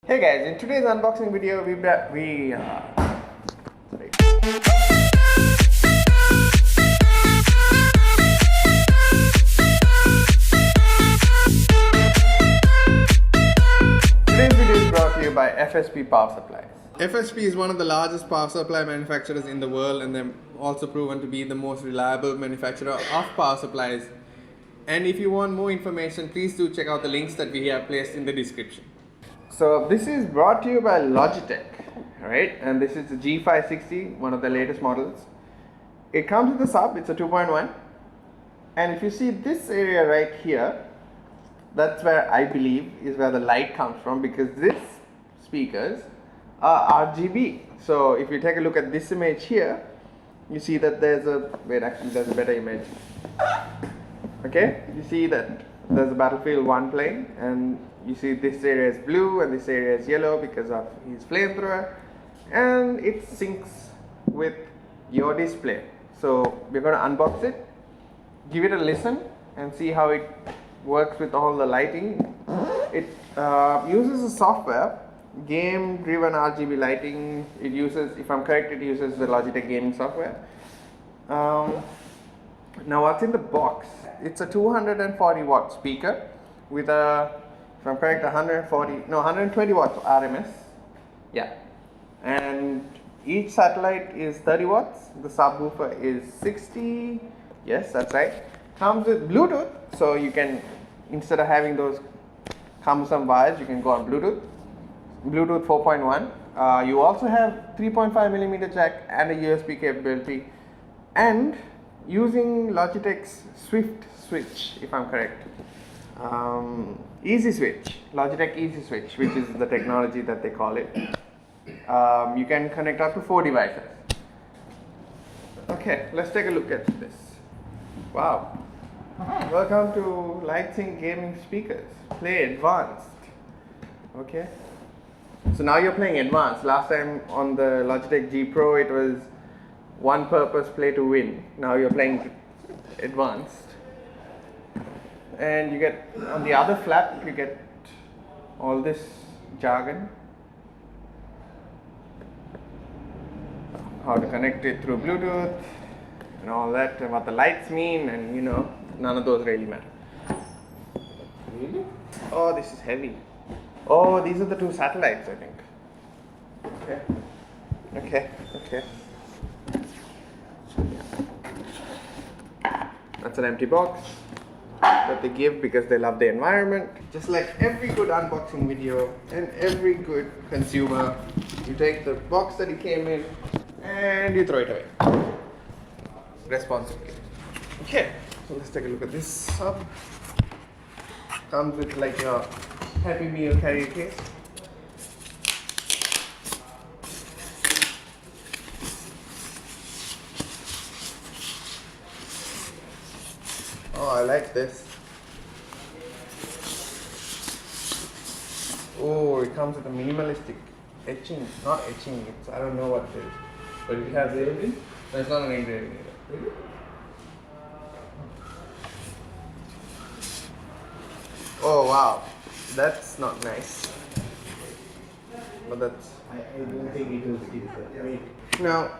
Hey guys, in today's unboxing video, today's video is brought to you by FSP Power Supplies. FSP is one of the largest power supply manufacturers in the world, and they're also proven to be the most reliable manufacturer of power supplies. And if you want more information, please do check out the links that we have placed in the description. So this is brought to you by Logitech, right? And this is the G560, one of the latest models. It comes with a sub, it's a 2.1. And if you see this area right here, that's where I believe is where the light comes from, because these speakers are RGB. So if you take a look at this image here, you see that there's a better image. Okay, you see that there's a Battlefield 1 playing, and you see this area is blue and this area is yellow because of his flamethrower, and it syncs with your display. So we're going to unbox it, give it a listen, and see how it works with all the lighting. It uses a software, game-driven RGB lighting. It uses, if I'm correct, it uses the Logitech gaming software. Now what's in the box? It's a 240 watt speaker with a, if I'm correct, 120 watts RMS. Yeah. And each satellite is 30 watts. The subwoofer is 60. Yes, that's right. Comes with Bluetooth, so you can, instead of having those cumbersome wires, you can go on Bluetooth. Bluetooth 4.1. You also have 3.5mm jack and a USB capability, and using Logitech's Swift switch, if I'm correct. Easy switch, Logitech Easy Switch, which is the technology that they call it. You can connect up to 4 devices. Okay, let's take a look at this. Wow. Welcome to Lightsync gaming speakers. Play advanced. Okay. So now you're playing advanced. Last time on the Logitech G Pro it was one purpose, play to win. Now you're playing advanced. And you get, on the other flap, you get all this jargon. How to connect it through Bluetooth and all that, and what the lights mean, and you know, none of those really matter. Really? Oh, this is heavy. Oh, these are the two satellites, I think. Okay. That's an empty box that they give because they love the environment. Just like every good unboxing video and every good consumer, you take the box that it came in and you throw it away responsibly. Okay, so let's take a look at this sub. Comes with like a Happy Meal carrier case. Oh, I like this. Oh, it comes with a minimalistic etching. Not etching, it's, I don't know what it is. But it has engraving? No, it's not an engraving either. Really? Oh wow, that's not nice. But that's... I don't think it is. Now,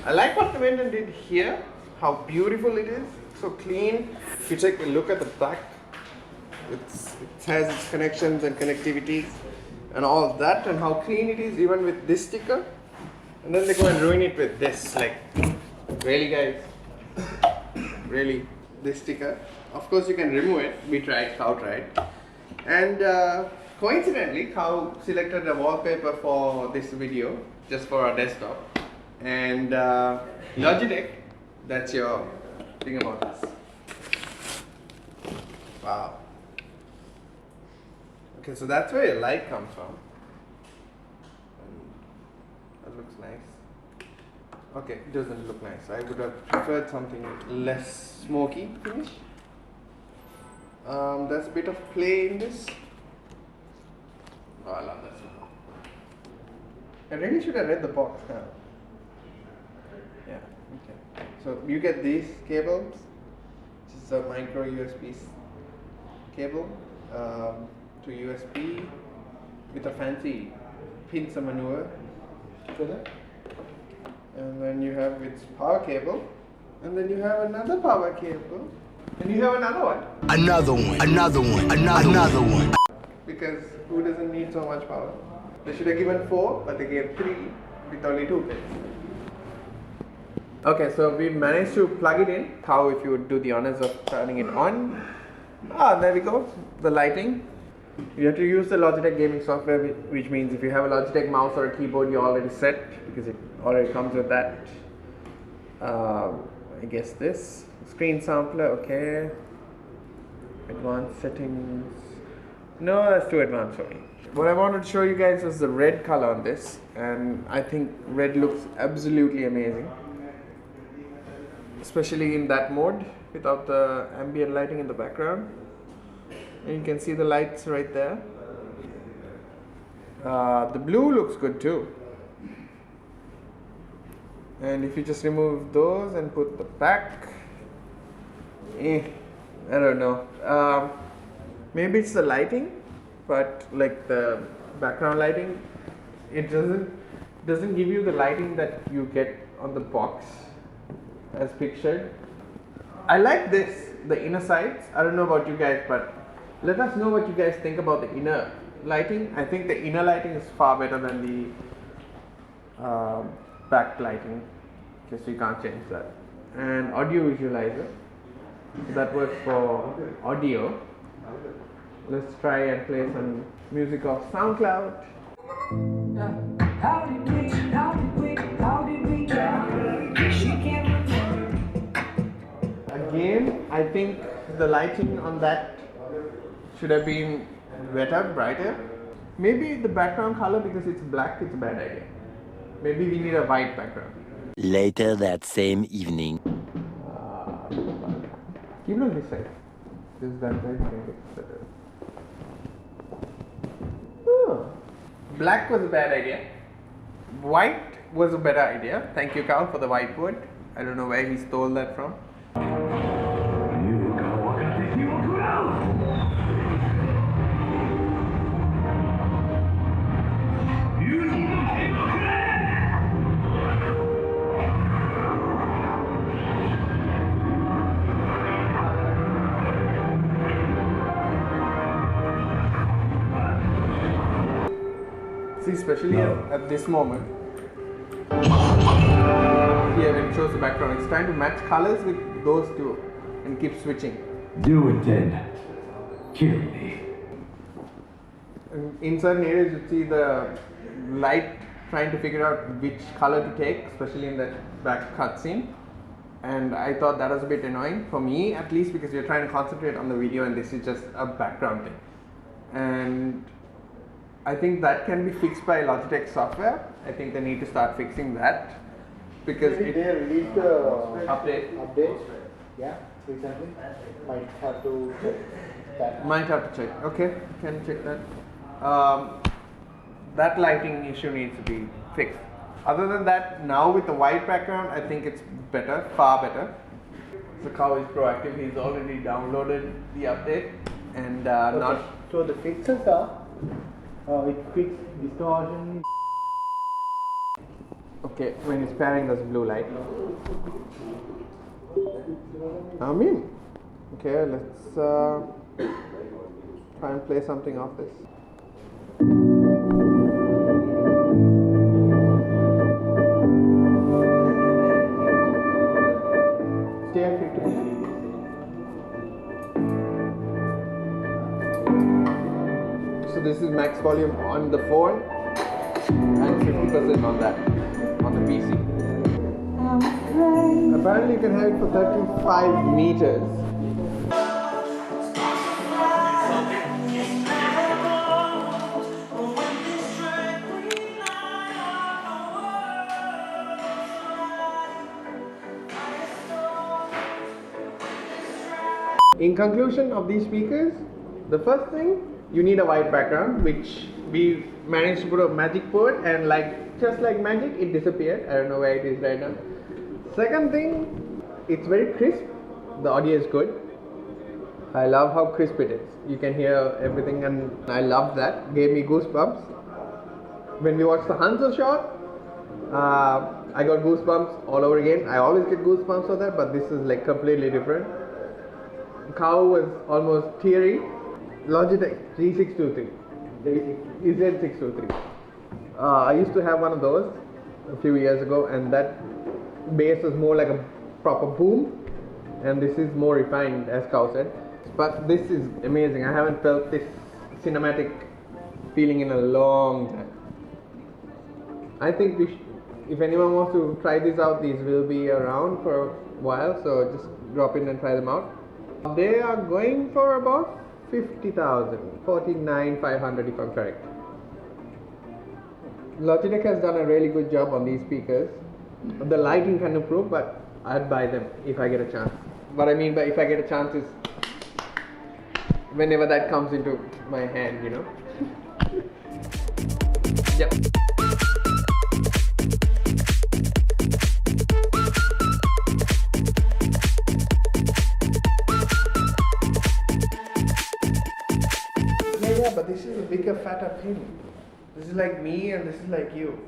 I like what the vendor did here. How beautiful it is. So clean. If you take a look at the back, it has its connections and connectivity and all of that, and how clean it is, even with this sticker. And then they go and ruin it with this. Like, really guys? Really? This sticker? Of course you can remove it. We tried, Cow tried. And coincidentally, Cow selected a wallpaper for this video, just for our desktop. And Logitech, that's your thing about this. Wow. Okay, so that's where your light comes from. That looks nice. Okay, it doesn't look nice. I would have preferred something less smoky finish. There's a bit of play in this. Oh, I love that. I really should have read the box. Huh? Yeah, okay. So you get these cables, which is a micro USB cable to USB, with a fancy pincer maneuver. And then you have its power cable, and then you have another power cable, and you have another one. Another one. Another one. Because who doesn't need so much power? They should have given 4, but they gave 3 with only 2 pins. Okay, so we managed to plug it in. How if you would do the honors of turning it on? Ah, there we go. The lighting. You have to use the Logitech gaming software, which means if you have a Logitech mouse or a keyboard, you're already set because it already comes with that. I guess this screen sampler. Okay. Advanced settings. No, that's too advanced for me. What I wanted to show you guys is the red color on this, and I think red looks absolutely amazing, especially in that mode without the ambient lighting in the background. And you can see the lights right there. The blue looks good too. And if you just remove those and put the back, I don't know. Maybe it's the lighting, but like the background lighting, it doesn't give you the lighting that you get on the box as pictured. I like this, the inner sides. I don't know about you guys, but let us know what you guys think about the inner lighting. I think the inner lighting is far better than the back lighting, because you can't change that. And audio visualizer, that works for audio. Let's try and play some music off SoundCloud. Again, I think the lighting on that should have been better, brighter. Maybe the background color, because it's black, it's a bad idea. Maybe we need a white background. Later that same evening. Keep it on this side. This that side can get better. Black was a bad idea. White was a better idea. Thank you, Carl, for the whiteboard. I don't know where he stole that from. See, especially at this moment, here when it shows the background, it's trying to match colors with those two and keep switching. Do it then. Kill me. And in certain areas, you see the light trying to figure out which color to take, especially in that back cutscene. And I thought that was a bit annoying for me, at least, because you're trying to concentrate on the video and this is just a background thing. And I think that can be fixed by Logitech software. I think they need to start fixing that, because They released the update. Yeah, recently. Might have to check that. Might have to check. Okay, can check that. That lighting issue needs to be fixed. Other than that, now with the white background, I think it's better, far better. So Cow is proactive. He's already downloaded the update and not. So the fixes are it fixes distortion. Okay, when it's pairing, there's blue light. I mean, okay, let's try and play something off this. Stay at 50%. So this is max volume on the phone and 50% on that, on the PC. Apparently you can have it for 35 meters. In conclusion of these speakers, the first thing, you need a white background, which we managed to put a magic board, and just like magic, it disappeared. I don't know where it is right now. Second thing, it's very crisp. The audio is good. I love how crisp it is. You can hear everything, and I love that. Gave me goosebumps. When we watched the Hansel shot, I got goosebumps all over again. I always get goosebumps for that, but this is like completely different. Cow was almost teary. Logitech G623. Z623. I used to have one of those a few years ago, and that bass was more like a proper boom, and this is more refined, as Cow said. But this is amazing. I haven't felt this cinematic feeling in a long time. I think if anyone wants to try this out, these will be around for a while, so just drop in and try them out. They are going for about 50,000, 49,500 if I'm correct. Logitech has done a really good job on these speakers. The lighting can improve, but I'd buy them if I get a chance. What I mean by if I get a chance is whenever that comes into my hand, you know. Yep. Yeah, but this is a bigger, fatter pin. This is like me and this is like you.